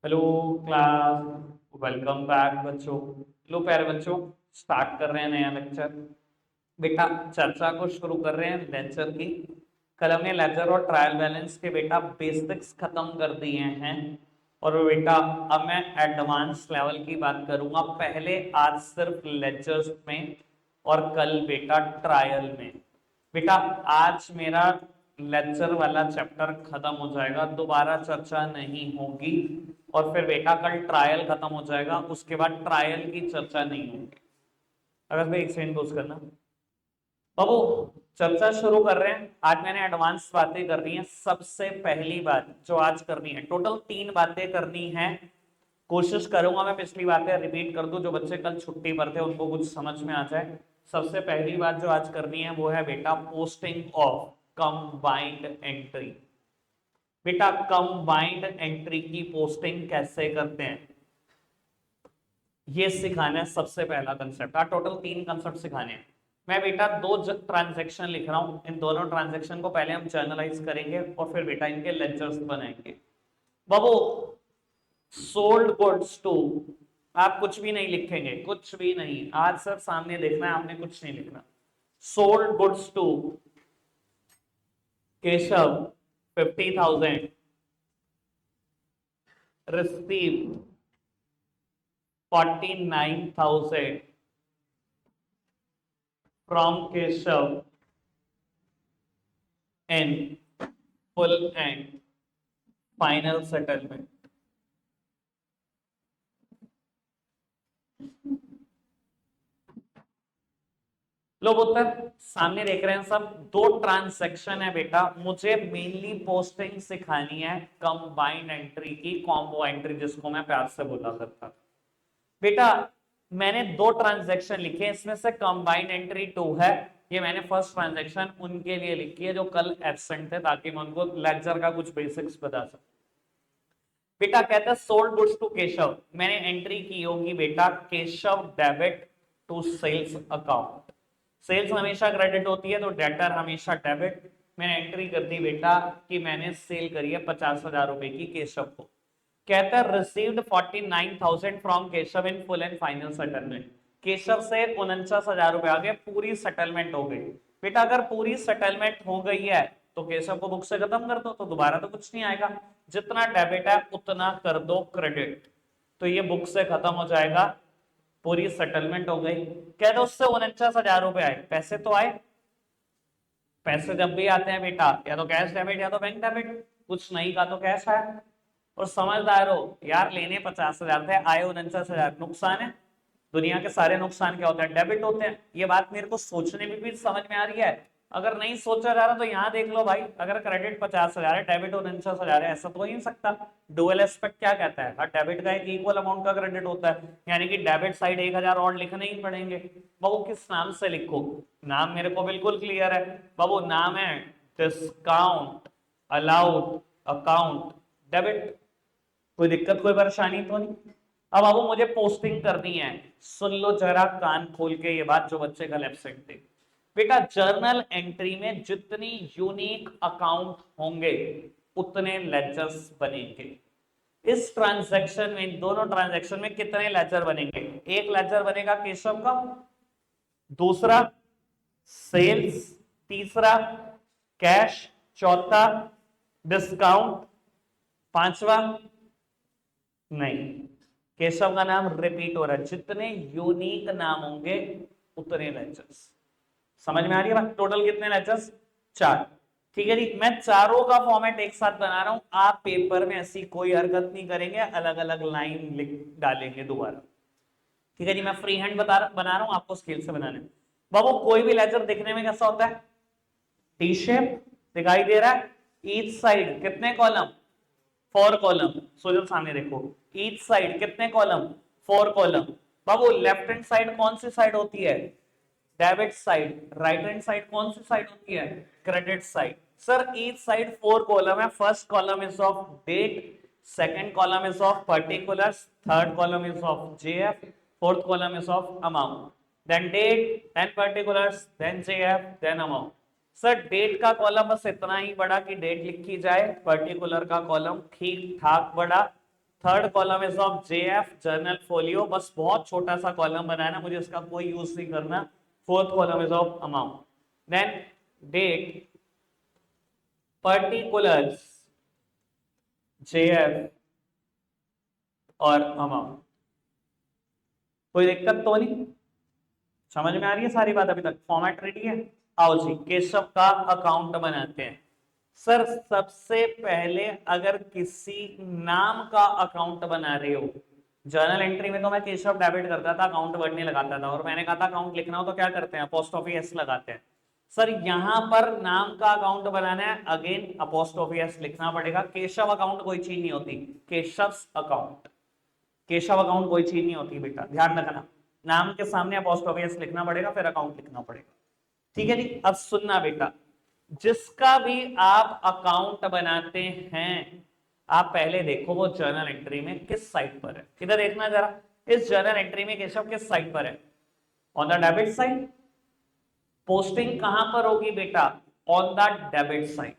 Hello class. Welcome back बच्चों। लो प्यारे बच्चों, स्टार्ट कर रहे हैं नया लेक्चर। बेटा चर्चा को शुरू कर रहे हैं लेक्चर की। कल हमने लेक्चर और ट्रायल बैलेंस के बेटा बेसिक्स खत्म कर दिए हैं। और बेटा अब मैं एडवांस लेवल की बात करूंगा, पहले आज सिर्फ लेक्चर्स में और कल बेटा ट्रायल में। बेटा आज मेरा लेक्चर वाला चैप्टर खत्म हो जाएगा, दोबारा चर्चा नहीं होगी। और फिर बेटा कल ट्रायल खत्म हो जाएगा, उसके बाद ट्रायल की चर्चा नहीं होगी। अगर भाई एक सेकंड पोस्ट करना बाबू। चर्चा शुरू कर रहे हैं। आज मैंने एडवांस बातें करनी है। सबसे पहली बात जो आज करनी है, टोटल 3 बातें करनी है। कोशिश करूंगा मैं पिछली बातें रिपीट कर दूं, जो बच्चे कल छुट्टी पर थे उनको कुछ समझ में आ जाए। सबसे पहली बात जो आज करनी है वो है बेटा पोस्टिंग ऑफ कंबाइंड एंट्री। बेटा कंबाइंड एंट्री की पोस्टिंग कैसे करते हैं ये सिखाना है। सबसे पहला कंसेप्ट, टोटल 3 कंसेप्ट सिखाने हैं। मैं बेटा 2 ट्रांजैक्शन लिख रहा हूं, इन दोनों ट्रांजैक्शन को पहले हम जर्नलाइज करेंगे और फिर बेटा इनके लेक्चर्स बनाएंगे। बाबू सोल्ड गुड्स टू, आप कुछ भी नहीं लिखेंगे, कुछ भी नहीं, आज सर सामने देखना है, आपने कुछ नहीं लिखना। Sold goods to Keshav 50,000, receive 49,000 from Keshav in full and final settlement. लोग उत्तर सामने देख रहे हैं सब। 2 ट्रांजैक्शन है बेटा, मुझे मेनली पोस्टिंग सिखानी है कंबाइंड एंट्री की, कॉम्बो एंट्री जिसको मैं प्यार से बोला करता था। बेटा मैंने 2 ट्रांजैक्शन लिखे, इसमें से कंबाइंड एंट्री 2 है। ये मैंने फर्स्ट ट्रांजैक्शन उनके लिए लिखी है जो कल एब्सेंट थे, ताकि मैं उनको लेक्चर का कुछ बेसिक्स बता सकूं। बेटा कहता है सोल्ड गुड्स टू केशव, मैंने एंट्री की होगी बेटा Keshav debit to sales account. Sales हमेशा क्रेडिट होती है तो डेटर हमेशा डेबिट। मैंने एंट्री कर दी बेटा कि मैंने सेल करी है 50,000 रुपए की केशव को। कहता है received 49,000 from Keshav in full and final settlement. Keshav से 49,000 रुपए आ गए, पूरी सेटलमेंट हो गई। बेटा अगर पूरी सेटलमेंट हो गई है तो केशव को बुक से खत्म कर दो, तो दोबारा तो कुछ नहीं आएगा। जितना डेबिट है उतना कर दो क्रेडिट, तो ये बुक से खत्म हो जाएगा, पूरी सेटलमेंट हो गई। कह दो उससे 49,000 रुपए आए, पैसे तो आए। पैसे जब भी आते हैं बेटा या तो कैश डेबिट या तो बैंक डेबिट, कुछ नहीं का तो कैश आया। और समझदार हो यार, लेने 50,000 थे, आए 49,000, नुकसान है। दुनिया के सारे नुकसान क्या होते हैं, डेबिट होते हैं। ये बात मेरे को सोचने में भी समझ में आ रही है। अगर नहीं सोचा जा रहा तो यहाँ देख लो भाई, अगर क्रेडिट 50,000 है, डेबिट 49,000 है, ऐसा तो हो ही नहीं सकता। डुअल एस्पेक्ट क्या कहता है, हर डेबिट का एक इक्वल अमाउंट का क्रेडिट होता है, यानी कि डेबिट साइड 1,000 और लिखने ही पड़ेंगे। बाबू किस नाम से लिखो, नाम मेरे को बिल्कुल क्लियर है। बाबू नाम है डिस्काउंट अलाउड अकाउंट डेबिट। कोई दिक्कत कोई परेशानी तो नहीं। अब बाबू मुझे पोस्टिंग करनी है, सुन लो जरा कान खोल के ये बात जो बच्चे कल एब्सेंट थे। बेटा जर्नल एंट्री में जितनी यूनिक अकाउंट होंगे उतने लेजर्स बनेंगे। इस ट्रांजैक्शन में, इन दोनों ट्रांजैक्शन में कितने लेजर बनेंगे, एक लेजर बनेगा केशव का, दूसरा सेल्स, तीसरा कैश, चौथा डिस्काउंट, पांचवा नहीं। केशव का नाम रिपीट हो रहा है, जितने यूनिक नाम होंगे उतने लेक्चर्स। समझ में आ रही है बात। टोटल कितने लेक्चर्स, 4। ठीक है जी, मैं चारों का फॉर्मेट एक साथ बना रहा हूं, आप पेपर में ऐसी कोई हरकत नहीं करेंगे, अलग अलग लाइन लिख डालेंगे दोबारा। ठीक है जी, मैं फ्री हैंड बना रहा हूं, आपको स्केल से बनाने। बाबू कोई भी लेक्चर दिखने में कैसा होता है, टी शेप दिखाई दे रहा है। ईच साइड कितने कॉलम, 4 कॉलम। सोचो सामने देखो, ईच साइड कितने कॉलम, 4 कॉलम। बाबू लेफ्ट हैंड साइड कौन सी साइड होती है, debit side. Right hand side कौन सी साइड होती है, credit side. Sir each side 4 column है। First column is of date, second column is of particulars, third column is of JF, fourth column is of amount. Then date, then particulars, then JF, then amount. Sir date का column बस इतना ही बड़ा कि date लिखी जाए, particular का column ठीक ठाक बड़ा, third column is of JF journal folio, बस बहुत छोटा सा कॉलम बनाना, मुझे इसका कोई यूज नहीं करना। Fourth column is of amount, then date, particulars, JF और अमाउंट। कोई दिक्कत तो नहीं, समझ में आ रही है सारी बात अभी तक? फॉर्मेट रेडी है? आओ जी केशव का अकाउंट बनाते हैं। सर सबसे पहले अगर किसी नाम का अकाउंट बना रहे हो, जर्नल एंट्री में तो मैं केशव डेबिट करता था, अकाउंट वर्ड नहीं लगाता था, और मैंने कहा था अकाउंट लिखना हो तो क्या करते हैं, अपोस्ट्रोफी एस लगाते हैं। सर यहां पर नाम का अकाउंट बनाना है, अगेन अपोस्ट्रोफी एस लिखना पड़ेगा। केशव अकाउंट कोई चीज नहीं होती, केशव अकाउंट, केशव अकाउंट कोई चीज नहीं होती बेटा, ध्यान रखना। नाम के सामने अपोस्ट्रोफी एस लिखना पड़ेगा, फिर अकाउंट लिखना पड़ेगा, ठीक है जी। अब सुनना बेटा, जिसका भी आप अकाउंट बनाते हैं, आप पहले देखो वो जर्नल एंट्री में किस साइड पर है। इधर देखना जरा, इस जर्नल एंट्री में केशव किस साइड पर है? On the debit side. Posting कहां पर होगी बेटा? On the debit side.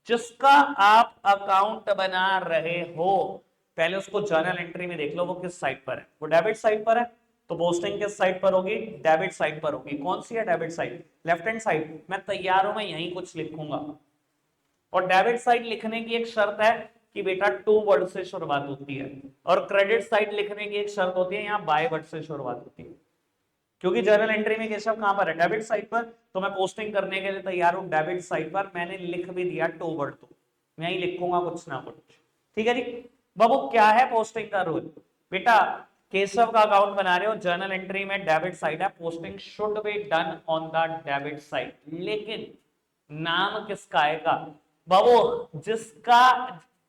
जिसका आप अकाउंट बना रहे हो, पहले उसको जर्नल एंट्री में देख लो वो किस साइड पर है। वो डेबिट साइड पर है, तो पोस्टिंग किस साइड पर होगी? डेबिट साइड पर होगी। कौन सी है debit side? Left hand side. मैं तैयार हूं, मैं यहीं कुछ लिखूंगा। और डेबिट साइड लिखने की एक शर्त है कि बेटा टू वर्ड से शुरुआत होती है, और क्रेडिट साइड लिखने की एक शर्त होती है, यहां बाय वर्ड से शुरुआत होती है। क्योंकि जर्नल एंट्री में केशव कहां पर है? डेबिट साइड पर, तो मैं पोस्टिंग करने के लिए तैयार हूं डेबिट साइड पर। मैंने लिख भी दिया टू वर्ड, तो मैं ही लिखूंगा कुछ ना कुछ, ठीक है जी। बाबू क्या है पोस्टिंग का रूल? बेटा केशव का अकाउंट बना रहे हो, जर्नल एंट्री में डेबिट साइड है, posting should be done on the debit side. लेकिन नाम किसका आएगा? बाबू जिसका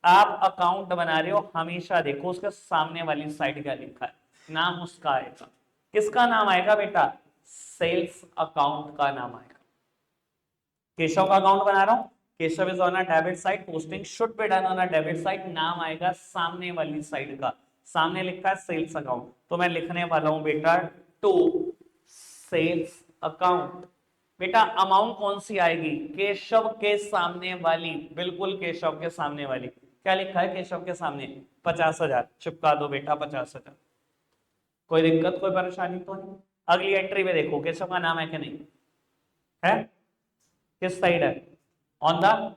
आप अकाउंट बना रहे हो, हमेशा देखो उसके सामने वाली साइड क्या लिखा है, नाम उसका आएगा। किसका नाम आएगा बेटा? सेल्स अकाउंट का नाम आएगा। केशव का अकाउंट बना रहा हूं, Keshav is on a debit side, posting should be done on a debit side, नाम आएगा सामने वाली साइड का। सामने लिखा है सेल्स अकाउंट, तो मैं लिखने वाला हूं बेटा टू सेल्स अकाउंट। बेटा अमाउंट कौन सी आएगी? केशव के सामने वाली, बिल्कुल केशव के सामने वाली। क्या लिखा है केशव के सामने? 50,000। चिपका दो बेटा 50,000। कोई दिक्कत कोई परेशानी तो नहीं? अगली एंट्री में देखो केशव का नाम है कि नहीं है? किस साइड है? On the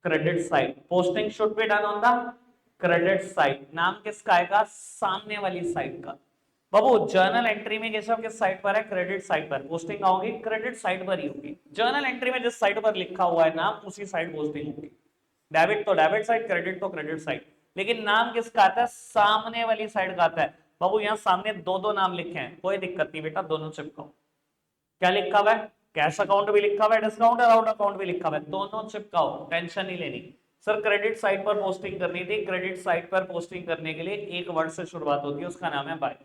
credit side. Posting should be done on the credit side. नाम किसका आएगा? सामने वाली साइड का। बाबू जर्नल एंट्री में केशव किस साइड पर है? क्रेडिट साइड पर। पोस्टिंग होगी क्रेडिट साइड पर ही होगी। जर्नल एंट्री में जिस साइड पर लिखा हुआ है नाम, उसी साइड पोस्टिंग होगी। डेबिट तो डेबिट साइड, क्रेडिट तो क्रेडिट साइड। लेकिन नाम किसका आता है? सामने वाली साइड का आता है। बाबू यहाँ सामने दो दो नाम लिखे हैं, कोई दिक्कत नहीं बेटा, दोनों चिपकाओ। क्या लिखा हुआ है? कैश अकाउंट भी लिखा हुआ है, डिस्काउंट अलाउड अकाउंट भी लिखा हुआ है, दोनों चिपकाओ, टेंशन नहीं लेनी। सर क्रेडिट साइड पर पोस्टिंग करनी थी, क्रेडिट साइड पर पोस्टिंग करने के लिए एक वर्ड से शुरुआत होती है, उसका नाम है बाय।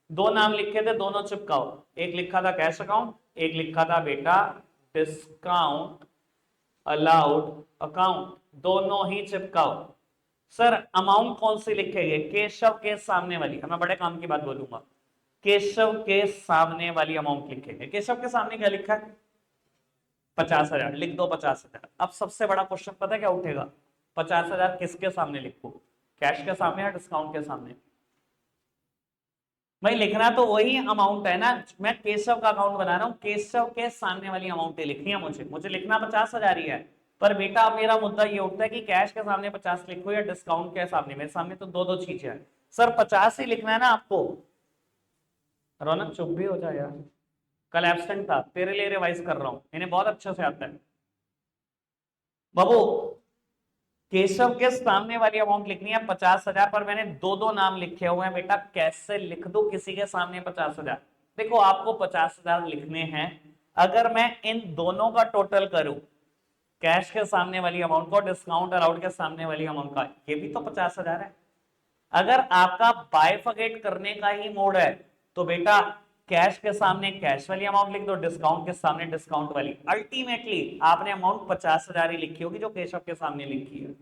दो नाम लिखे थे, दोनों चिपकाओ। एक लिखा था कैश अकाउंट, एक लिखा था बेटा डिस्काउंट अलाउड अकाउंट, दोनों ही चिपकाओ। सर अमाउंट कौन सी लिखेंगे? केशव के सामने वाली, मैं बड़े काम की बात बोलूंगा, केशव के सामने वाली अमाउंट लिखेंगे। केशव के सामने क्या लिखा है? 50,000। लिख दो 50,000। अब सबसे बड़ा क्वेश्चन पता है क्या उठेगा? 50,000 किसके सामने लिखो? कैश के सामने या डिस्काउंट के सामने? भाई लिखना तो वही अमाउंट है ना, मैं केशव का अकाउंट बना रहा हूं, केशव के सामने वाली अमाउंट लिखनी है मुझे लिखना 50,000 ही है। पर बेटा मेरा मुद्दा ये उठता है कि कैश के सामने 50 लिखो या डिस्काउंट के सामने। मेरे सामने तो दो दो चीजें हैं सर, 50 ही लिखना है ना आपको। रौनक चुप भी हो जाए यार, कल एब्सेंट था, तेरे लिए रिवाइज कर रहा हूं, इन्हें बहुत अच्छे से आता है। बाबू केशव के सामने वाली अमाउंट लिखनी है 50,000, पर मैंने दो दो नाम लिखे हुए हैं बेटा, कैसे लिख दो किसी के सामने 50,000? देखो आपको 50,000 लिखने हैं, अगर मैं इन दोनों का टोटल करूं, कैश के सामने वाली अमाउंट को, डिस्काउंट अलाउड के सामने वाली अमाउंट का, ये भी तो 50,000 है। अगर आपका बाइफर्केट करने का ही मोड है, तो बेटा कैश के सामने कैश वाली अमाउंट लिख दो, डिस्काउंट के सामने डिस्काउंट वाली। अल्टीमेटली आपने अमाउंट 50,000 ही लिखी होगी जो केशव के सामने लिखी है।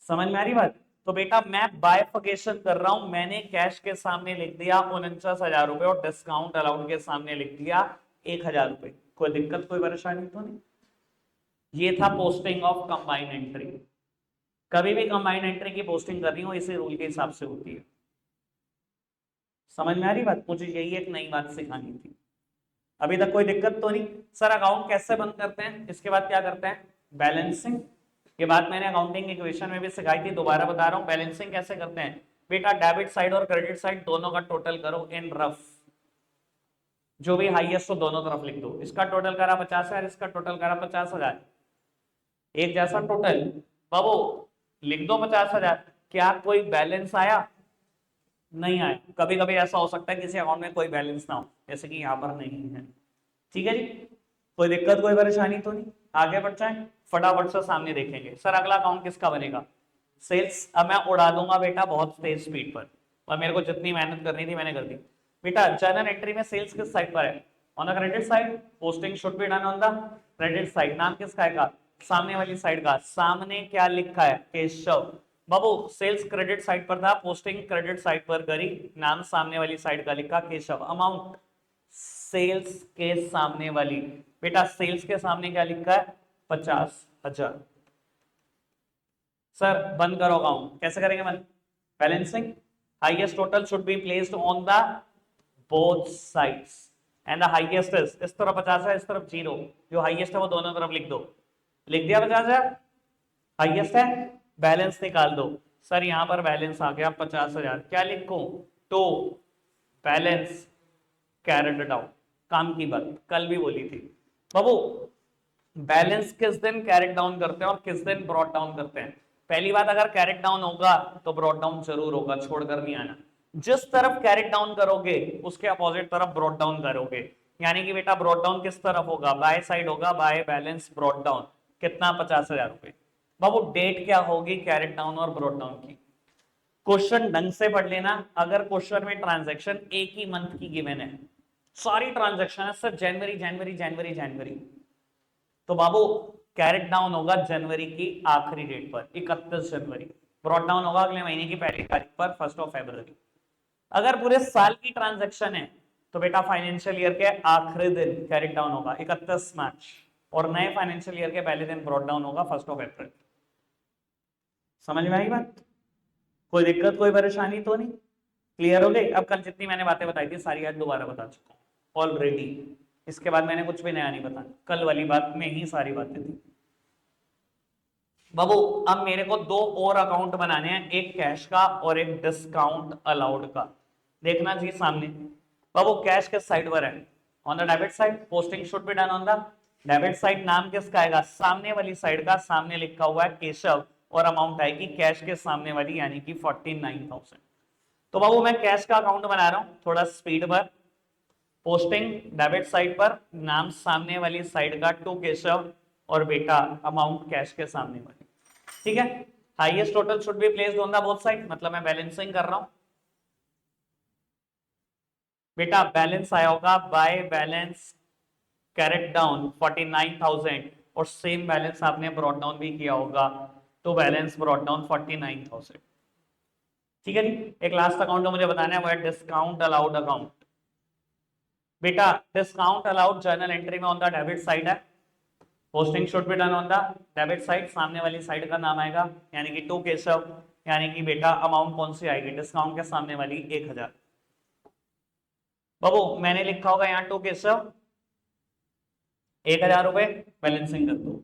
समझ में आ रही बात? तो बेटा मैं बाइफर्केशन कर रहा हूं, मैंने कैश के सामने लिख दिया 49,000 रुपए और डिस्काउंट अलाउड के सामने लिख दिया 1,000 रुपए। कोई दिक्कत कोई परेशानी तो नहीं? ये था पोस्टिंग ऑफ कंबाइंड एंट्री। कभी भी कंबाइंड एंट्री की पोस्टिंग कर रही हो इसी रूल के हिसाब से होती है। समझ में आ रही बात? मुझे यही एक नई बात सिखानी थी। अभी तक कोई दिक्कत तो नहीं? सर अकाउंट कैसे बंद करते हैं, इसके बाद क्या करते हैं? बैलेंसिंग। ये बात मैंने अकाउंटिंग इक्वेशन में भी सिखाई थी, दोबारा बता रहा हूं। बैलेंसिंग कैसे करते हैं बेटा? डेबिट साइड और क्रेडिट साइड दोनों का टोटल करो इन रफ, जो भी हाईएस्ट हो दोनों तरफ लिख दो। इसका टोटल करा 50,000, इसका टोटल करा 50,000, एक जैसा टोटल। बाबू लिख दो 50,000। क्या कोई बैलेंस आया? नहीं आया। कभी कभी ऐसा हो सकता है किसी अकाउंट में कोई बैलेंस ना हो, जैसे कि यहाँ पर नहीं है। ठीक है जी, कोई दिक्कत कोई परेशानी तो नहीं? आगे बढ़ जाए, फटाफट से सामने देखेंगे। सर अगला अकाउंट किसका बनेगा? सेल्स। अब मैं उड़ा दूंगा बेटा बहुत तेज स्पीड पर, और मेरे को जितनी मेहनत करनी थी मैंने कर दी। बेटा जर्नल एंट्री में सेल्स किस साइड पर है? On the credit side. Posting should be done on the credit side. नाम किसका है? सामने वाली साइड का। सामने क्या लिखा है? केशव। बाबू सेल्स क्रेडिट साइड पर था, पोस्टिंग क्रेडिट साइड पर करी, नाम सामने वाली साइड का लिखा केशव। अमाउंट सेल्स के सामने वाली। बेटा सेल्स के सामने क्या लिखा है? 50,000। सर बंद करो अकाउंट। कैसे करेंगे बंद? Balancing. Highest total should be placed on the both sides and the highest is, इस तरफ 50 है, इस तरफ 0। जो हाईएस्ट है वो दोनों तरफ लिख दो। लिख दिया 50,000, हाईएस्ट है। बैलेंस निकाल दो। सर यहां पर बैलेंस आ गया 50,000। क्या लिखूं? तो बैलेंस कैरेड डाउन। काम की बात कल भी बोली थी बाबू। बैलेंस किस दिन कैरेट डाउन करते हैं और किस दिन ब्रॉट डाउन करते हैं? पहली बात, अगर कैरेट डाउन होगा तो ब्रॉट डाउन जरूर होगा, छोड़कर नहीं आना। जिस तरफ कैरेट डाउन करोगे उसके अपोजिट तरफ ब्रॉट डाउन करोगे। यानी कि बेटा ब्रॉट डाउन किस तरफ होगा? बाय साइड होगा, बाय बैलेंस ब्रॉट डाउन। कितना? 50,000 रुपए। बाबू डेट क्या होगी कैरेट डाउन और ब्रॉट डाउन की? क्वेश्चन ढंग से पढ़ लेना। अगर क्वेश्चन में ट्रांजैक्शन एक ही मंथ की गिवन है, सारी ट्रांजैक्शन है सर जनवरी जनवरी जनवरी जनवरी, तो बाबू कैरेट डाउन होगा जनवरी की आखिरी डेट पर 31 जनवरी। ब्रॉट डाउन होगा अगले महीने की पहली तारीख पर 1 फरवरी। अगर पूरे साल की ट्रांजैक्शन है तो बेटा फाइनेंशियल ईयर के आखिरी दिन कैरेट डाउन होगा 31 मार्च, और नए फाइनेंशियल ईयर के पहले दिन ब्रॉट डाउन होगा 1 अप्रैल। समझ में आई बात? कोई दिक्कत कोई परेशानी तो नहीं? क्लियर हो गई? अब कल जितनी मैंने बातें बताई थी सारी आज दोबारा बता चुका हूं ऑलरेडी। इसके बाद मैंने कुछ भी नया नहीं बताया, कल वाली बात में ही सारी बातें थी। बाबू अब मेरे को दो और अकाउंट बनाने हैं, एक कैश का और एक डिस्काउंट अलाउड का। देखना जी सामने। बाबू कैश किस साइड पर है? On the debit side. Posting should be done on the debit side. नाम किसका आएगा? सामने वाली साइड का। सामने लिखा हुआ है केशव, और अमाउंट आएगी कैश के सामने वाली यानी कि 49,000। तो बाबू मैं कैश का अकाउंट बना रहा हूं थोड़ा स्पीड पर। पोस्टिंग डेबिट साइड पर, नाम सामने वाली साइड का टू केशव, और बेटा अमाउंट कैश के सामने वाली। ठीक है। Highest total should be placed on the both side, मतलब मैं बैलेंसिंग कर रहा हूं। बेटा बैलेंस आया होगा बाय बैलेंस कैरेट डाउन 49,000, और सेम बैलेंस आपने ब्रॉट डाउन भी किया होगा, तो बैलेंस ब्रॉट डाउन 49,000। ठीक है जी। एक लास्ट अकाउंट जो मुझे बताना है वो है डिस्काउंट अलाउड अकाउंट। बेटा डिस्काउंट अलाउड जर्नल एंट्री में ऑन द डेबिट साइड है। Posting should be done on the debit side. सामने वाली साइड का नाम आएगा यानी कि टू केशव, यानी कि बेटा अमाउंट कौन सी आएगी? डिस्काउंट के सामने वाली 1,000। बाबू मैंने लिखा होगा यहाँ टू केशव 1,000 रुपए। बैलेंसिंग कर दो,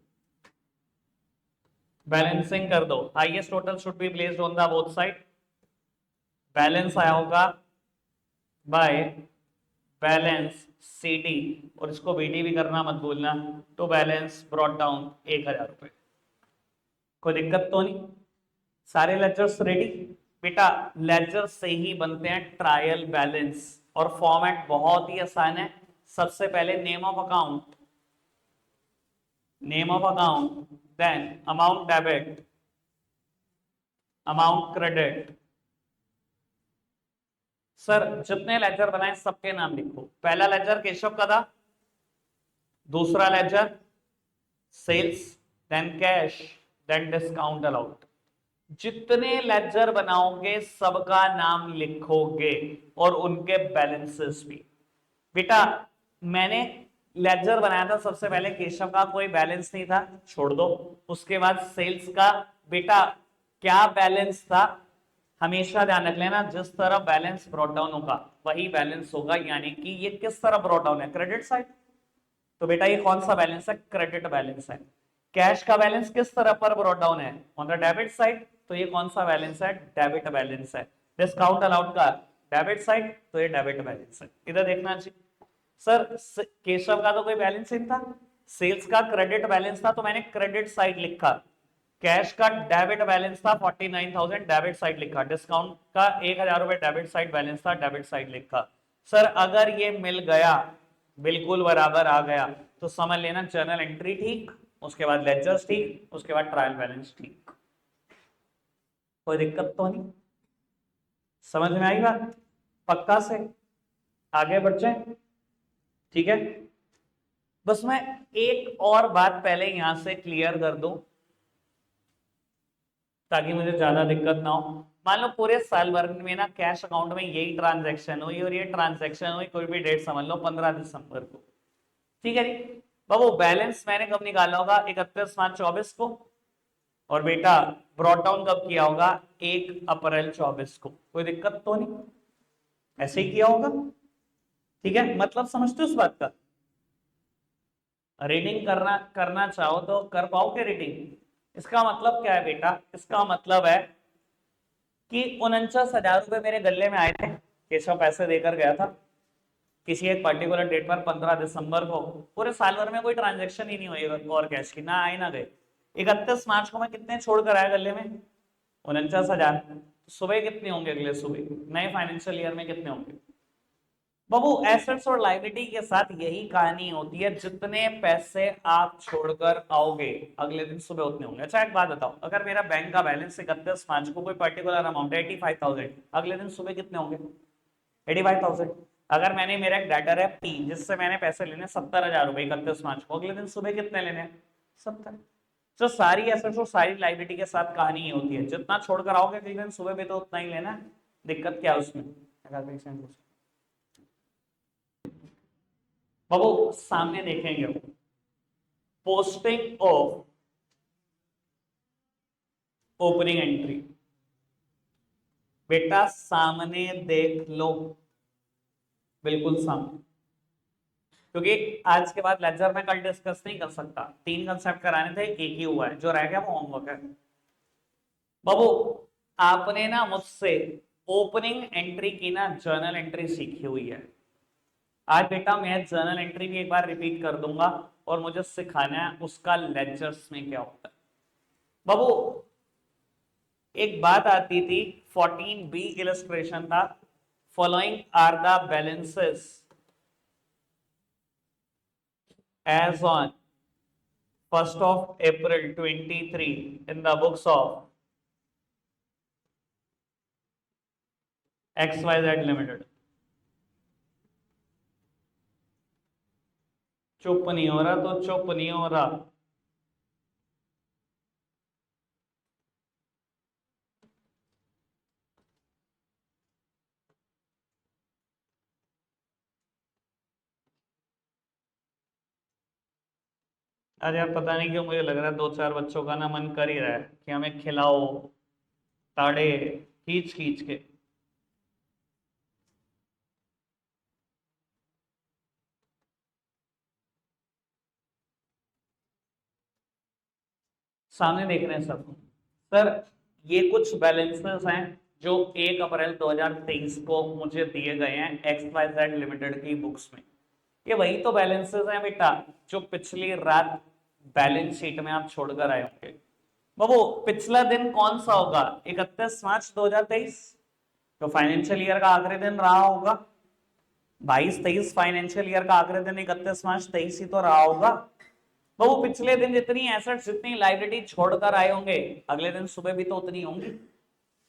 बैलेंसिंग कर दो। Highest total should be placed on the both side. Balance आया होगा बाय बैलेंस CD, और इसको BD भी करना मत भूलना, तो बैलेंस ब्रॉट डाउन 1,000 रुपए। कोई दिक्कत तो नहीं? सारे लेजर्स रेडी? बेटा लेजर से ही बनते हैं ट्रायल बैलेंस, और फॉर्मेट बहुत ही आसान है। सबसे पहले name of account, name of account, then amount debit, amount credit. Sir जितने लेजर बनाए सबके नाम लिखो। पहला लेजर केशव का था, दूसरा ledger sales, then cash, then discount allowed. जितने लेजर बनाओगे सबका नाम लिखोगे और उनके बैलेंसेस भी। बेटा मैंने लेजर बनाया था सबसे पहले केशव का, कोई बैलेंस नहीं था, छोड़ दो। उसके बाद सेल्स का, बेटा क्या बैलेंस था, हमेशा ध्यान रख लेना, जिस तरह बैलेंस ब्रॉट डाउन होगा वही बैलेंस होगा, यानी कि ये किस तरह ब्रॉट डाउन है, क्रेडिट साइड। तो बेटा ये कौन सा बैलेंस है, क्रेडिट बैलेंस है। कैश का बैलेंस किस तरह पर ब्रॉट डाउन है, ऑन द डेबिट साइड, तो ये कौन सा बैलेंस है, डेबिट बैलेंस है। डिस्काउंट अलाउड का डेबिट साइड, तो ये डेबिट बैलेंस है। इधर देखना चाहिए सर, केशव का तो कोई बैलेंस नहीं था, सेल्स का क्रेडिट बैलेंस था तो मैंने क्रेडिट साइड लिखा। कैश का डेबिट बैलेंस था 49,000, डेबिट साइड लिखा। डिस्काउंट का 1,000 रुपए डेबिट साइड बैलेंस था, डेबिट साइड लिखा। सर अगर ये मिल गया, बिल्कुल बराबर आ गया, तो समझ लेना जर्नल एंट्री ठीक, उसके बाद लेजर्स ठीक, उसके बाद ट्रायल बैलेंस ठीक। कोई दिक्कत तो नहीं, समझ में आई बात, पक्का से आगे बढ़ जाए, ठीक है। बस मैं एक और बात पहले यहां से क्लियर कर दूं ताकि मुझे ज्यादा दिक्कत ना हो। मान लो पूरे साल भर में ना कैश अकाउंट में यही ट्रांजैक्शन हुई और ये ट्रांजैक्शन हुई कोई भी डेट समझ लो 15 दिसंबर को, ठीक है जी। बाबू बैलेंस मैंने कब निकाला होगा, 31 मार्च 24 को, और बेटा ब्रॉट डाउन कब किया होगा, 1 अप्रैल 24 को। कोई दिक्कत तो नहीं, ऐसे ही किया होगा, ठीक है। मतलब समझते हो इस बात का, रीडिंग करना करना चाहो तो कर पाओगे रीडिंग। इसका मतलब क्या है बेटा, इसका मतलब है कि 49,000 रुपए मेरे गले में आए थे, केशव पैसे देकर गया था किसी एक पर्टिकुलर डेट पर 15 दिसंबर को। पूरे साल भर में कोई ट्रांजेक्शन ही नहीं हुई और कैश की, ना आए ना गए। 31 मार्च को मैं कितने छोड़कर आया गले में, 49,000। सुबह कितने होंगे, अगले सुबह नए फाइनेंशियल ईयर में कितने होंगे बाबू। एसेट्स और लायबिलिटी के साथ यही कहानी होती है, जितने पैसे आप छोड़कर आओगे अगले दिन सुबह उतने होंगे। अच्छा एक बात बताओ, अगर मेरा बैंक का बैलेंस 31 मार्च को कोई पर्टिकुलर अमाउंट है 85,000, अगले दिन सुबह कितने होंगे, 85,000। अगर मैंने, मेरा एक डेटर है पी जिससे मैंने पैसे लेने 70,000 रुपए 31 मार्च को, अगले दिन सुबह कितने लेने हैं, 70। तो सारी एसेट्स और सारी लायबिलिटी के साथ कहानी ये होती है, जितना छोड़कर आओगे अगले दिन सुबह भी तो उतना ही लेना है। दिक्कत क्या है उसमें, बाबू सामने देखेंगे, पोस्टिंग ऑफ ओपनिंग एंट्री, बेटा सामने देख लो, बिल्कुल सामने, क्योंकि आज के बाद लेक्चर में कल डिस्कस नहीं कर सकता, 3 कंसेप्ट कराने थे, एक ही हुआ है, जो रह गया वो होमवर्क है। बाबू आपने ना मुझसे ओपनिंग एंट्री की ना जर्नल एंट्री सीखी हुई है। आज बेटा मैं जर्नल एंट्री भी एक बार रिपीट कर दूंगा और मुझे सिखाना है उसका लेक्चर्स में क्या होता है। बाबू एक बात आती थी, 14B इलस्ट्रेशन था, following are the balances as on 1st of April 23 in the books of XYZ Limited। चुप नहीं हो रहा तो चुप नहीं हो रहा। अरे यार पता नहीं क्यों मुझे लग रहा है 2-4 बच्चों का ना मन कर ही रहा है कि हमें खिलाओ ताड़े खींच खींच के। सामने देख रहे हैं सब सर, ये कुछ बैलेंसेस हैं जो 1 अप्रैल 2023 को मुझे दिए गए हैं XYZ लिमिटेड की बुक्स में। ये वही तो बैलेंसेस हैं बेटा जो पिछली रात बैलेंस शीट में आप छोड़कर आए होंगे। बाबू पिछला दिन कौन सा होगा, 31 मार्च 2023, तो फाइनेंशियल ईयर का आखिरी दिन रहा होगा। 22-23 फाइनेंशियल ईयर का आखिरी दिन 31 मार्च 23 ही तो रहा होगा। बाबू पिछले दिन जितनी एसेट्स जितनी लाइबिलिटी छोड़कर आए होंगे अगले दिन सुबह भी तो उतनी होंगी।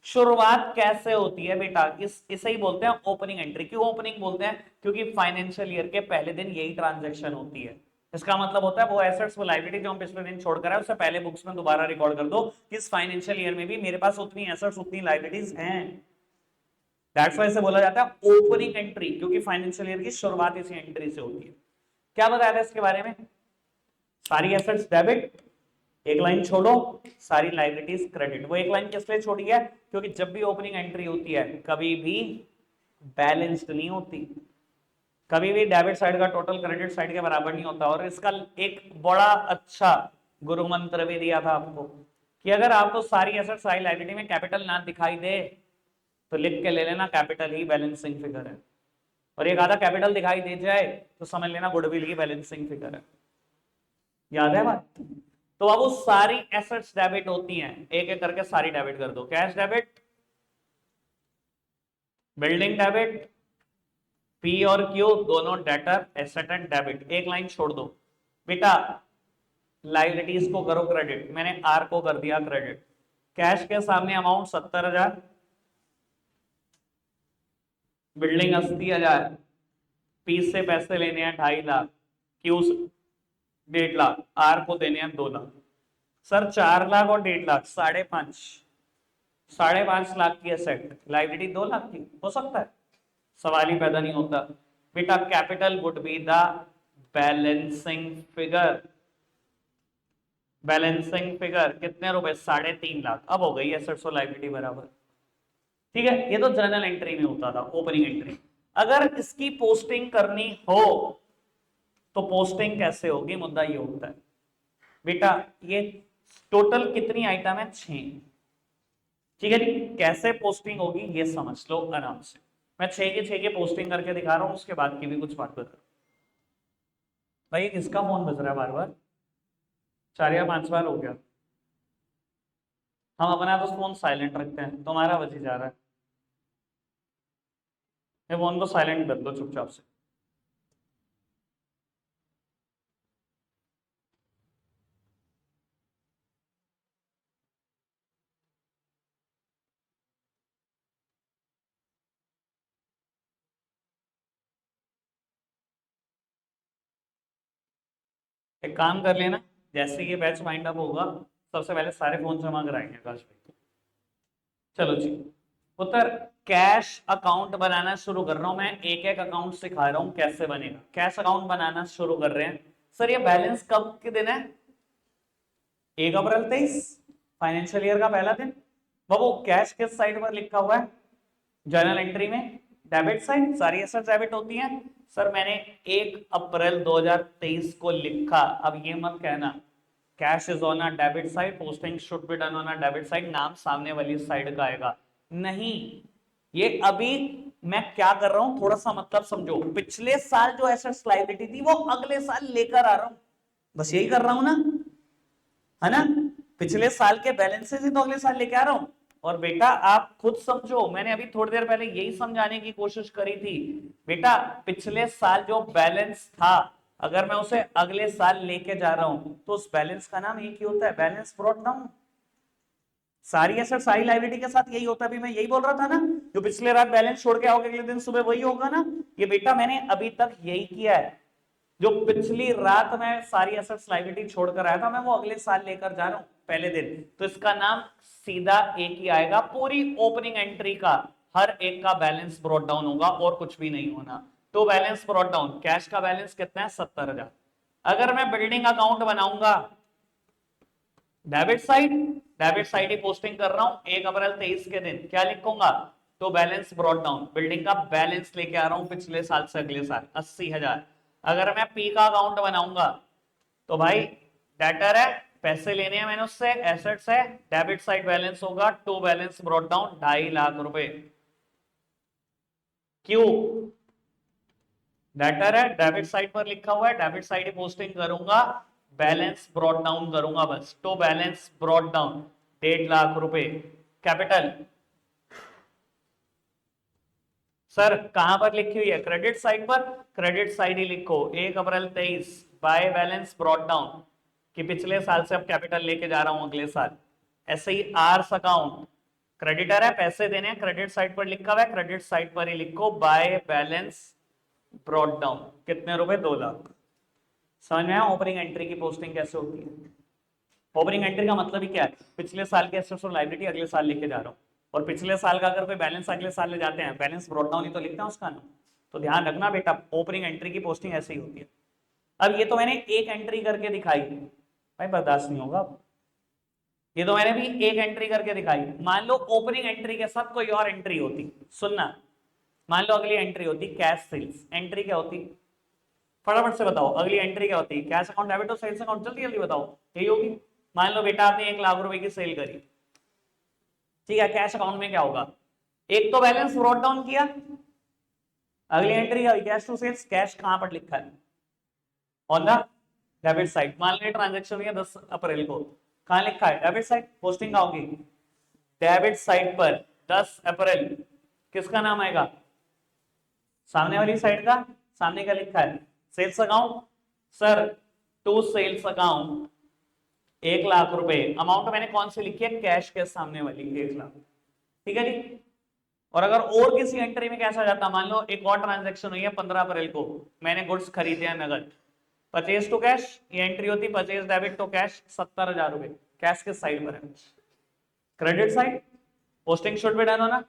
शुरुआत कैसे होती है बेटा, इसे ही बोलते हैं ओपनिंग एंट्री। क्यों ओपनिंग बोलते हैं, क्योंकि फाइनेंशियल ईयर के पहले दिन यही ट्रांजैक्शन होती है। इसका मतलब होता है वो एसेट्स वो लायबिलिटी जो हम पिछले दिन छोड़कर आए उससे पहले बुक्स में दोबारा रिकॉर्ड कर दो कि इस फाइनेंशियल ईयर में भी मेरे पास उतनी एसेट्स उतनी लायबिलिटीज हैं। दैट्स व्हाई इसे बोला जाता है ओपनिंग एंट्री, क्योंकि फाइनेंशियल ईयर की शुरुआत इसी एंट्री से होती है। क्या बताया था इसके बारे में, सारी एसेट्स डेबिट, एक लाइन छोड़ो, सारी लाइबिलिटीज क्रेडिट। वो एक लाइन किस लिए छोड़ी है? क्योंकि जब भी ओपनिंग एंट्री होती है कभी भी बैलेंस्ड नहीं होती, कभी भी डेबिट साइड का टोटल क्रेडिट साइड के बराबर नहीं होता। और इसका एक बड़ा अच्छा गुरु मंत्र भी दिया था आपको कि अगर आपको सारी एसेट सारी लायबिलिटी में कैपिटल ना दिखाई दे तो लिख के ले लेना कैपिटल ही बैलेंसिंग फिगर है, और एक आधा कैपिटल दिखाई दे जाए तो समझ लेना गुडविल की बैलेंसिंग फिगर है। याद है बात? तो अब वो सारी एसेट्स डेबिट होती हैं, एक एक करके सारी डेबिट कर दो। Cash debit, building debit, P और क्यू दोनों डेटर, एसेट एंड डेबिट। एक लाइन छोड़ दो बेटा, लाइबिलिटीज को करो क्रेडिट, मैंने आर को कर दिया क्रेडिट। कैश के सामने अमाउंट 70,000, बिल्डिंग 80,000, पी से पैसे लेने हैं 2.5 लाख, क्यू 1.5 लाख, आर को देने हैं 2 लाख। सर 4 लाख और 1.5 लाख 5.5 लाख की एसेट, लाइबिलिटी 2 लाख की हो सकता है, सवाल ही पैदा नहीं होता। बेटा capital would be the balancing figure. Balancing figure कितने रुपए? 3.5 लाख। अब हो गई एसेट्स और लाइबिलिटी बराबर। ठीक है, ये तो जर्नल एंट्री में होता था, ओपनिंग एंट्री। अगर इसकी पोस्टिंग करनी हो तो पोस्टिंग कैसे होगी? मुद्दा ये होता है बेटा, ये टोटल कितनी आइटम है? 6। ठीक है जी, कैसे पोस्टिंग होगी ये समझ लो आराम से। मैं 6 के 6 के पोस्टिंग करके दिखा रहा हूं, उसके बाद की भी कुछ बात बता। भाई किसका फोन बज रहा है बार बार? 4 या 5 बार हो गया। हम अपना तो फोन साइलेंट रखते हैं, तुम्हारा बज ही जा रहा है। ये फोन को साइलेंट कर दो चुपचाप से। एक काम कर लेना, जैसे ये बैच वाइंड अप होगा सबसे पहले सारे फोन जमा कराएंगे आकाश भाई को। चलो जी उत्तर, कैश अकाउंट बनाना शुरू कर रहा हूं मैं, एक एक अकाउंट सिखा रहा हूं कैसे बनेगा। कैश अकाउंट बनाना शुरू कर रहे हैं। सर ये बैलेंस कब के दिन है? 1 अप्रैल 23, फाइनेंशियल ईयर का पहला दिन। बाबू कैश किस साइड पर लिखा हुआ है? जर्नल एंट्री में डेबिट साइड, सारी एसेट्स डेबिट होती हैं। सर मैंने 1 अप्रैल 2023 को लिखा। अब ये मत कहना cash is on a debit side, posting should be done on a debit side, नाम सामने वाली साइड का आएगा। नहीं, ये अभी मैं क्या कर रहा हूं थोड़ा सा मतलब समझो। पिछले साल जो एसेट्स लायबिलिटी थी वो अगले साल लेकर आ रहा हूं, बस यही कर रहा हूं ना, है ना? पिछले साल के बैलेंसेस ही तो अगले साल लेके आ रहा हूं। और बेटा आप खुद समझो, मैंने अभी थोड़ी देर पहले यही समझाने की कोशिश करी थी। बेटा पिछले साल जो बैलेंस था अगर मैं उसे अगले साल लेके जा रहा हूं तो उस बैलेंस का नाम एक ही होता है, बैलेंस ब्रॉट डाउन। सारी एसेट सारी लायबिलिटी के साथ यही होता है। अभी मैं यही बोल रहा था ना, जो पिछले रात बैलेंस छोड़ के आओगे अगले दिन सुबह वही होगा ना। ये बेटा मैंने अभी तक यही किया है, जो पिछली रात में सारी एसेट्स लायबिलिटी छोड़कर आया था मैं वो अगले साल लेकर जा रहा हूं पहले दिन। तो इसका नाम सीधा एक ही आएगा, पूरी ओपनिंग एंट्री का हर एक का बैलेंस ब्रॉट डाउन होगा और कुछ भी नहीं होना। तो बैलेंस ब्रॉट डाउन, कैश का बैलेंस कितना है? 70,000। अगर मैं बिल्डिंग अकाउंट बनाऊंगा डेबिट साइड ही पोस्टिंग कर रहा हूं 1 अप्रैल 23 के दिन, क्या लिखूंगा? तो बैलेंस ब्रॉट डाउन, बिल्डिंग का बैलेंस लेके आ रहा हूं पिछले साल से अगले साल 80,000। अगर मैं पी का अकाउंट बनाऊंगा तो भाई डेटर है, पैसे लेने हैं मैंने उससे, एसेट्स है, डेबिट साइड बैलेंस होगा, to balance brought down 2.5 lakh रुपए। क्यों? डेटर है, डेबिट साइड पर लिखा हुआ है, डेबिट साइड ही पोस्टिंग करूंगा, बैलेंस ब्रॉट डाउन करूंगा बस। To balance brought down 1.5 lakh रुपए। कैपिटल सर कहां पर लिखी हुई है? क्रेडिट साइड पर, क्रेडिट साइड ही लिखो। 1 April 23 by balance brought down कि पिछले साल से अब कैपिटल लेके जा रहा हूं अगले साल। ऐसे ही आर्स अकाउंट, क्रेडिटर है, पैसे देने हैं, क्रेडिट साइड पर लिखा हुआ है, क्रेडिट साइड पर ही लिखो बाय बैलेंस ब्रॉट डाउन। कितने रुपए? 2 लाख। समझ में आया ओपनिंग एंट्री की पोस्टिंग कैसे होती है? ओपनिंग एंट्री का मतलब ही क्या है? पिछले साल के एसेट्स और लायबिलिटी अगले साल लेके जा रहा हूं, और पिछले साल का अगर कोई बैलेंस अगले साल ले जाते हैं, बैलेंस ब्रॉट डाउन ही तो लिखते हैं उसका नाम। तो ध्यान रखना बेटा, ओपनिंग एंट्री की पोस्टिंग ऐसे ही होती है। अब ये तो मैंने एक एंट्री करके दिखाई, भाई बर्दाश्त नहीं होगा। ये तो मैंने भी एक एंट्री करके दिखाई। मान लो ओपनिंग एंट्री के साथ कोई और एंट्री होती, सुनना, मान लो अगली एंट्री होती कैश सेल्स, एंट्री क्या होती, फटाफट से बताओ अगली एंट्री क्या होती है? कैश अकाउंट डेबिट और सेल्स अकाउंट, जल्दी जल्दी बताओ। यही होगी। मान लो बेटा आपने 1,00,000 रुपए की सेल करी, ठीक है, कैश अकाउंट में क्या होगा? एक तो बैलेंस ब्रॉट डाउन किया, अगली एंट्री क्या हुई? Cash to sales. कैश कहां पर लिखा है? On the debit side. मान लीजिए ट्रांजेक्शन हुई 10 अप्रैल को, कहां लिखा है? Debit side. पोस्टिंग कहां होगी? डेबिट साइड पर 10 अप्रैल। किसका नाम आएगा? सामने वाली साइड का। सामने का लिखा है sales account. Sir to sales account 1,00,000 रुपए, अमाउंट मैंने कौन सी लिखी है? कैश के सामने वाली 1,00,000, ठीक है जी। और अगर और किसी एंट्री में कैसा जाता, मान लो एक और ट्रांजैक्शन हुई है 15 अप्रैल को, मैंने गुड्स खरीदे हैं नगद, परचेज टू कैश, ये एंट्री होती परचेज डेबिट टू कैश 70,000 रुपए, कैश के साइड पर है। Credit side, posting should be done होना।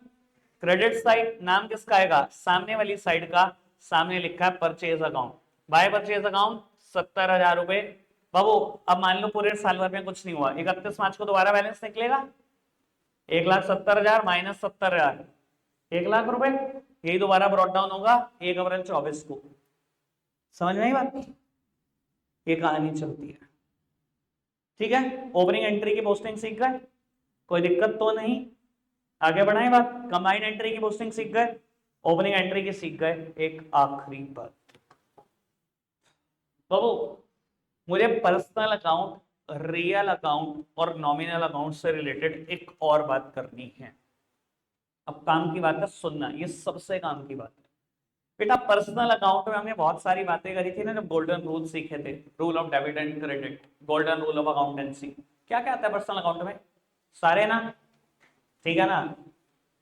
क्रेडिट साइड नाम किसका आएगा? सामने वाली साइड का। सामने लिखा है purchase account, by purchase account 70,000 रुपए। बाबू अब मान लो पूरे साल भर में कुछ नहीं हुआ, 31 मार्च को दोबारा बैलेंस निकलेगा, 1,70,000 माइनस 70,000, 1,00,000 रुपए। यही दोबारा ब्रॉट डाउन होगा 1 अप्रैल 24 को। समझ में आई बात? ये कहानी चलती है, ठीक है। ओपनिंग एंट्री की पोस्टिंग सीख गए, कोई दिक्कत तो नहीं। आगे बढ़ाएं बात। कंबाइंड एंट्री की पोस्टिंग सीख गए, ओपनिंग एंट्री की सीख गए। एक आखिरी बात बाबू, मुझे पर्सनल अकाउंट, रियल अकाउंट और नॉमिनल अकाउंट से रिलेटेड एक और बात करनी है। अब काम की बात है, सुनना, ये सबसे काम की बात है बेटा। पर्सनल अकाउंट में हमने बहुत सारी बातें करी थी ना, जब गोल्डन रूल सीखे थे, rule of debit and credit, golden rule of accountancy. क्या क्या आता है पर्सनल अकाउंट में? सारे ना, ठीक है ना।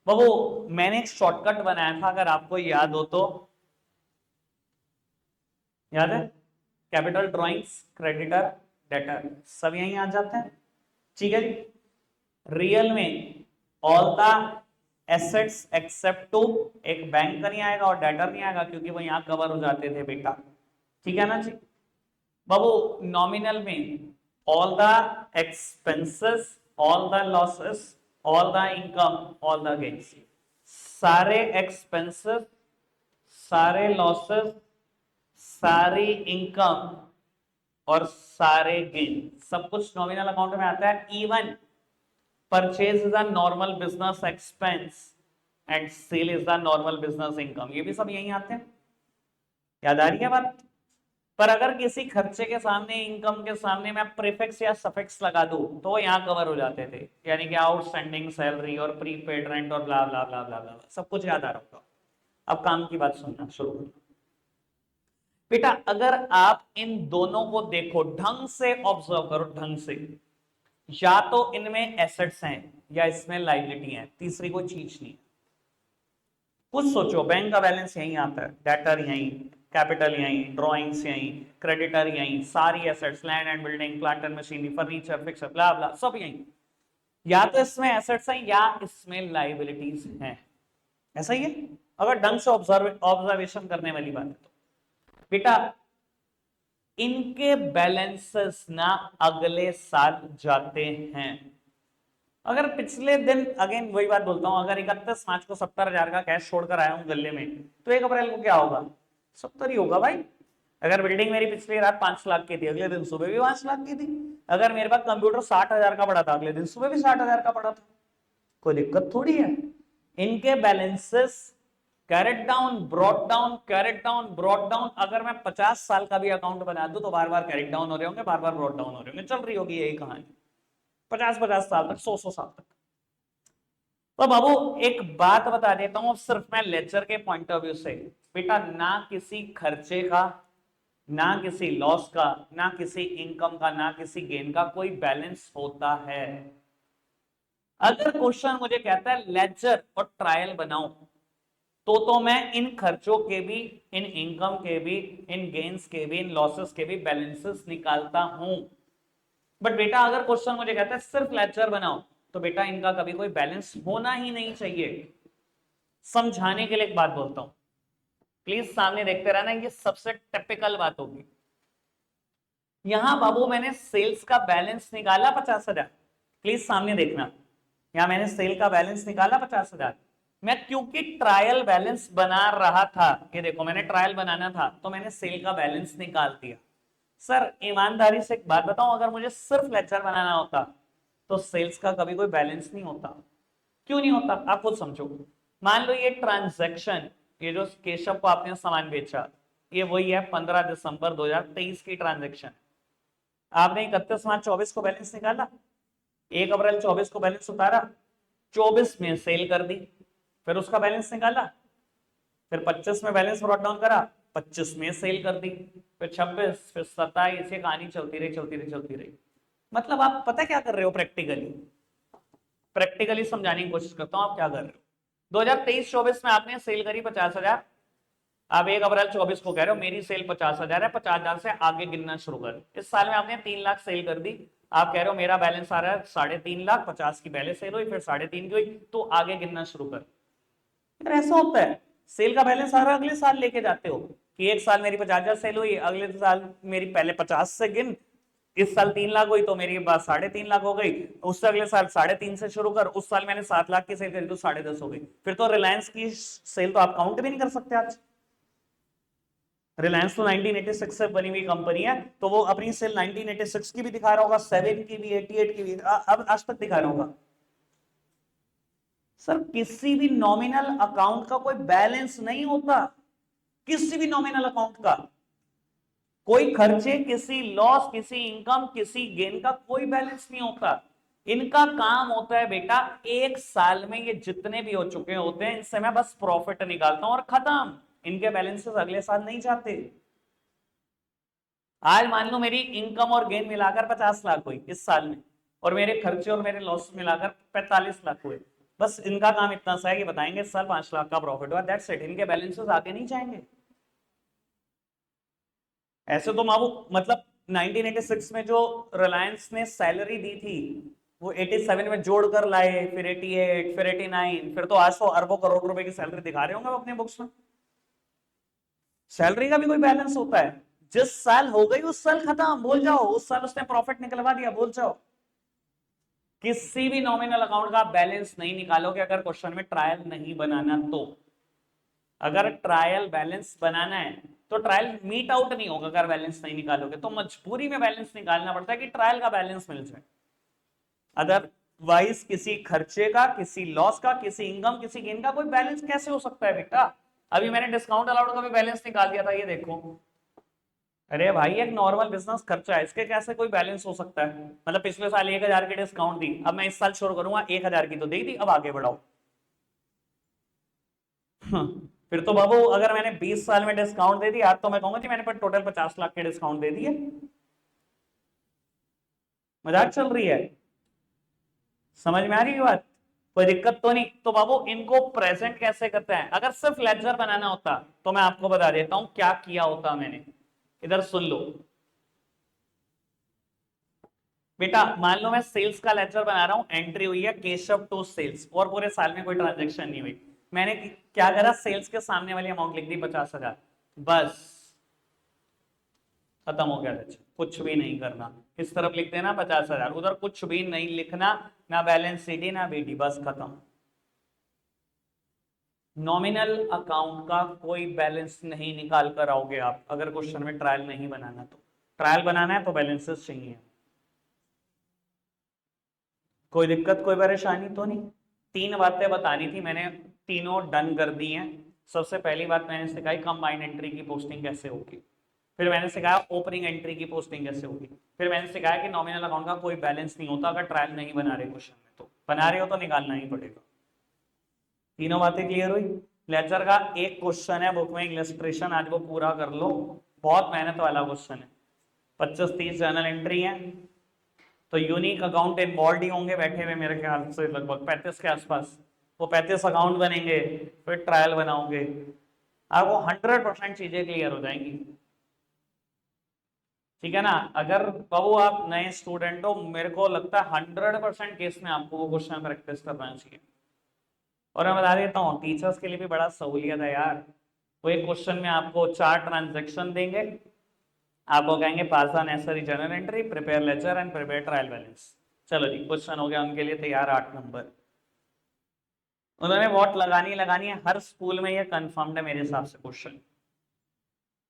बाबू मैंने एक शॉर्टकट बनाया था, अगर आपको याद हो तो, याद है? कैपिटल ड्रॉइंग्स, क्रेडिटर, डेटर, सब यहीं आ जाते हैं, ठीक है जी। रियल में all the assets except two, एक बैंक का नहीं आएगा और डेटर नहीं आएगा क्योंकि वो यहां कवर हो जाते थे बेटा, ठीक है ना जी। बाबू नॉमिनल में all the expenses, all the losses, all the income, all the gains. सारे एक्सपेंसेस, सारे लॉसेस, सारी इनकम और सारे गेन, सब कुछ नॉमिनल अकाउंट में आता है। Even purchase is the normal business expense and sale is the normal business income, ये भी सब यहीं आते हैं। याद आ रही है बात? पर अगर किसी खर्चे के सामने, इनकम के सामने मैं प्रीफिक्स या सफिक्स लगा दूं तो वो यहां कवर हो जाते थे, यानी कि आउटस्टैंडिंग सैलरी और प्रीपेड रेंट और ब्ला ब्ला ब्ला ब्ला ब्ला, सब कुछ याद आ रहा होगा। अब काम की बात सुनना शुरू करो बेटा। अगर आप इन दोनों को देखो, ढंग से ऑब्जर्व करो, ढंग से, या तो इनमें एसेट्स हैं या इसमें लाइबिलिटी है, तीसरी कोई चीज नहीं। कुछ सोचो, बैंक का बैलेंस यहीं आता है, डेटर यहीं, कैपिटल यहीं, ड्रॉइंग्स यहीं, क्रेडिटर यहीं, सारी assets, land and building, plant and machinery, furniture, fixture, blah blah, सब यहीं। या तो इसमें एसेट्स हैं या इसमें लाइबिलिटीज हैं, ऐसा ही है अगर ढंग से ऑब्जर्वेशन करने वाली बात है तो। बेटा इनके बैलेंसेस ना अगले साल जाते हैं। अगर पिछले दिन, अगेन वही बात बोलता हूं, अगर 31 मार्च को 70,000 का कैश छोड़कर आया हूं गले में, तो 1 अप्रैल को क्या होगा? 70 ही होगा भाई। अगर बिल्डिंग मेरी पिछली रात 5 लाख की थी, अगले दिन सुबह भी 5 लाख की थी। अगर मेरे पास कंप्यूटर 60,000 का पड़ा था, अगले दिन सुबह भी 60,000 का पड़ा था, कोई दिक्कत थोड़ी है। इनके balances carried down, brought down, carried down, brought down. अगर मैं 50 साल का भी अकाउंट बना दूं तो बार बार कैरेट डाउन हो रहे होंगे, बार बार ब्रॉट डाउन हो रहे होंगे, चल रही होगी यही कहानी 50-50 साल तक, 100-100 साल तक। तो बाबू एक बात बता देता हूं सिर्फ मैं लेक्चर के पॉइंट ऑफ व्यू से, बेटा ना किसी खर्चे का, ना किसी लॉस का, ना किसी इनकम का, ना किसी गेन का कोई बैलेंस होता है। अगर क्वेश्चन मुझे कहता है लेक्चर और ट्रायल बनाओ, तो मैं इन खर्चों के भी, इन इनकम के भी, इन गेन्स के भी, इन लॉसेस के भी बैलेंसेस निकालता हूं। बट बेटा अगर क्वेश्चन मुझे कहता है सिर्फ लेक्चर बनाओ, तो बेटा इनका कभी कोई बैलेंस होना ही नहीं चाहिए। समझाने के लिए एक बात बोलता हूं, प्लीज सामने देखते रहना, ये सबसे टिपिकल बात होगी। यहां बाबू मैंने सेल्स का बैलेंस निकाला 50,000, प्लीज सामने देखना, यहां मैंने सेल का बैलेंस निकाला 50,000, मैं क्योंकि ट्रायल बैलेंस बना रहा था, ये देखो मैंने ट्रायल बनाना था तो मैंने सेल का बैलेंस निकाल दिया। सर ईमानदारी से एक बात बताऊं, अगर मुझे सिर्फ लेक्चर बनाना होता तो सेल्स का कभी कोई बैलेंस नहीं होता। क्यों नहीं होता आप खुद समझो। मान लो ये ट्रांजैक्शन, ये जो केशव को आपने सामान बेचा, ये वही है 15 दिसंबर 2023 की ट्रांजैक्शन। आपने 31 मार्च 24 को बैलेंस निकाला, 1 अप्रैल 24 को बैलेंस उतारा, 24 में सेल कर दी, फिर उसका बैलेंस निकाला, फिर 25 में बैलेंस ब्रॉट डाउन करा, 25 में सेल कर दी, फिर 26, फिर 27, ये कहानी चलती रही चलती रही चलती रही। मतलब आप पता क्या कर रहे हो, प्रैक्टिकली समझाने की कोशिश करता हूं आप क्या कर रहे हो। 2023-24 में आपने सेल करी 50,000, आप 1 अप्रैल 24 को कह रहे हो मेरी सेल 50,000 है, 50,000 से आगे गिनना शुरू कर। इस साल में आपने 3 लाख सेल कर दी, आप कह रहे हो मेरा बैलेंस आ रहा है 3.5 लाख, 50 की पहले सेल हुई, फिर 3.5 की हुई, तो आगे गिनना शुरू कर। फिर ऐसा होता है, सेल का बैलेंस आ रहा है, अगले साल लेके जाते हो कि एक साल मेरी 50,000 सेल हुई, अगले साल मेरी पहले 50 से गिन, इस साल 3 लाख हुई तो मेरी बात 3.5 लाख हो गई, उससे अगले साल 3.5 से शुरू कर, उस साल मैंने 7 लाख की सेल करी तो 10.5 हो गई। फिर तो रिलायंस की सेल तो आप काउंट भी नहीं कर सकते आज। रिलायंस तो 1986 से बनी हुई कंपनी है, तो वो अपनी सेल 1986 की भी दिखा रहा होगा, 7 की भी, 88 की भी, अब आज तक दिखा रहा होगा। सर किसी भी नॉमिनल अकाउंट का कोई बैलेंस नहीं होता, किसी भी नॉमिनल अकाउंट का कोई खर्चे, किसी लॉस, किसी इनकम, किसी गेन का कोई बैलेंस नहीं होता। इनका काम होता है बेटा, एक साल में ये जितने भी हो चुके होते हैं इनसे मैं बस प्रॉफिट निकालता हूं और खत्म, इनके बैलेंसेस अगले साल नहीं जाते। आज मान लो मेरी इनकम और गेन मिलाकर 50 लाख हुई इस साल में, और मेरे खर्चे और मेरे लॉस मिलाकर 45 लाख हुए, बस इनका काम इतना सा है कि बताएंगे इस साल 5 लाख का प्रॉफिट हुआ, दैट्स इट, इनके बैलेंसेस आगे नहीं जाएंगे। ऐसे तो माबू मतलब 1986 में जो रिलायंस ने सैलरी दी थी वो 87 में जोड़ कर लाए, फिर 88, फिर 89, फिर तो आज तो अरबों करोड़ रुपए की सैलरी दिखा रहे होंगे अपने बुक्स में। सैलरी का भी कोई बैलेंस होता है, जिस साल हो गई उस साल खत्म, बोल जाओ उस साल उसने प्रॉफिट निकलवा दिया, बोल जाओ। किसी भी नॉमिनल अकाउंट का बैलेंस नहीं निकालोगे अगर क्वेश्चन में ट्रायल नहीं बनाना तो। अगर ट्रायल बैलेंस बनाना है तो ट्रायल मीट आउट नहीं होगा, अगर बैलेंस नहीं निकालोगे तो मजबूरी में बैलेंस निकालना पड़ता है कि ट्रायल का बैलेंस मिल जाए। अदरवाइज किसी खर्चे का, किसी लॉस का, किसी इनकम, किसी गेन का कोई बैलेंस कैसे हो सकता है बेटा। अभी मैंने डिस्काउंट अलाउड का भी बैलेंस निकाल दिया था, ये देखो। अरे भाई एक नॉर्मल बिजनेस खर्चा है, इसके कैसे कोई बैलेंस हो सकता है। मतलब पिछले साल 1,000 की डिस्काउंट दी, अब मैं इस साल शुरू करूंगा 1,000 की तो दे दी, अब आगे बढ़ाओ। फिर तो बाबू अगर मैंने 20 साल में डिस्काउंट दे दिया, आज तो मैं कहूंगा कि मैंने पर टोटल 50 लाख के डिस्काउंट दे दिए। मजाक चल रही है, समझ में आ रही है बात, कोई दिक्कत तो नहीं। तो बाबू इनको प्रेजेंट कैसे करते हैं, अगर सिर्फ लेजर बनाना होता तो मैं आपको बता देता हूं क्या किया होता मैंने, इधर सुन लो बेटा। मान लो मैं सेल्स का लेजर बना रहा हूं, एंट्री हुई है केशव टू सेल्स और पूरे साल में कोई ट्रांजेक्शन नहीं हुई, मैंने क्या करा, सेल्स के सामने वाली अमाउंट लिख दी 50,000, बस खत्म हो गया लेजर, कुछ भी नहीं करना। इस तरफ लिख देना 50,000, उधर कुछ भी नहीं लिखना, ना बैलेंस सीडी ना बीडी, बस खत्म। नॉमिनल अकाउंट का कोई बैलेंस नहीं निकाल कर आओगे आप अगर क्वेश्चन में ट्रायल नहीं बनाना तो। ट्रायल बनाना है तो बैलेंसेस चाहिए। कोई दिक्कत कोई परेशानी तो नहीं। 3 बातें बतानी थी, मैंने तीनों डन कर दी हैं। सबसे पहली बात मैंने सिखाई कंबाइंड एंट्री की पोस्टिंग कैसे होगी, फिर मैंने सिखाया ओपनिंग एंट्री की पोस्टिंग कैसे होगी, फिर मैंने सिखाया कि नॉमिनल अकाउंट का कोई बैलेंस नहीं होता अगर ट्रायल नहीं बना रहे क्वेश्चन में, तो बना रहे हो तो निकालना ही पड़ेगा। तीनों बातें क्लियर हुई। लेक्चर का एक क्वेश्चन है बुक में इलस्ट्रेशन, आज वो पूरा कर लो, बहुत मेहनत वाला क्वेश्चन है। 25-30 जर्नल एंट्री है, तो यूनिक अकाउंट इन्वॉल्व ही होंगे बैठे हुए मेरे ख्याल से लगभग 35 के आसपास। वो 35 अकाउंट बनेंगे, फिर ट्रायल बनाओगे, आपको 100% चीजें क्लियर हो जाएंगी। ठीक है ना। अगर बाबू आप नए स्टूडेंट हो, मेरे को लगता है 100% केस में आपको वो क्वेश्चन प्रैक्टिस करना चाहिए। और मैं बता देता हूँ टीचर्स के लिए भी बड़ा सहूलियत है यार। वो एक क्वेश्चन में आपको 4 ट्रांजेक्शन देंगे, आपको कहेंगे pass on necessary journal entry, prepare ledger and prepare trial balance. चलो जी, क्वेश्चन हो गया उनके लिए तैयार, 8 नंबर। उन्होंने वोट लगानी है, हर स्कूल में ये कंफर्म्ड है मेरे हिसाब से क्वेश्चन।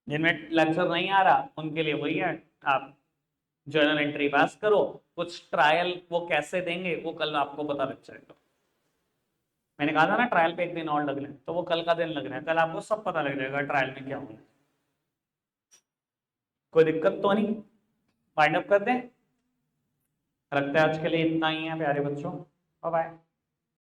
जिनमें लेक्चर नहीं आ रहा उनके लिए वही है, आप जर्नल एंट्री पास करो। कुछ ट्रायल वो कैसे देंगे वो कल आपको पता लग जाएगा। मैंने कहा था ना ट्रायल पे एक दिन और लग रहे हैं, तो वो कल का दिन लग रहा है, कल आपको सब पता लग जाएगा ट्रायल में क्या होगा। कोई दिक्कत तो नहीं? फाइंड अप कर दें? रखते हैं आज के लिए इतना ही है प्यारे बच्चों, बाय बाय।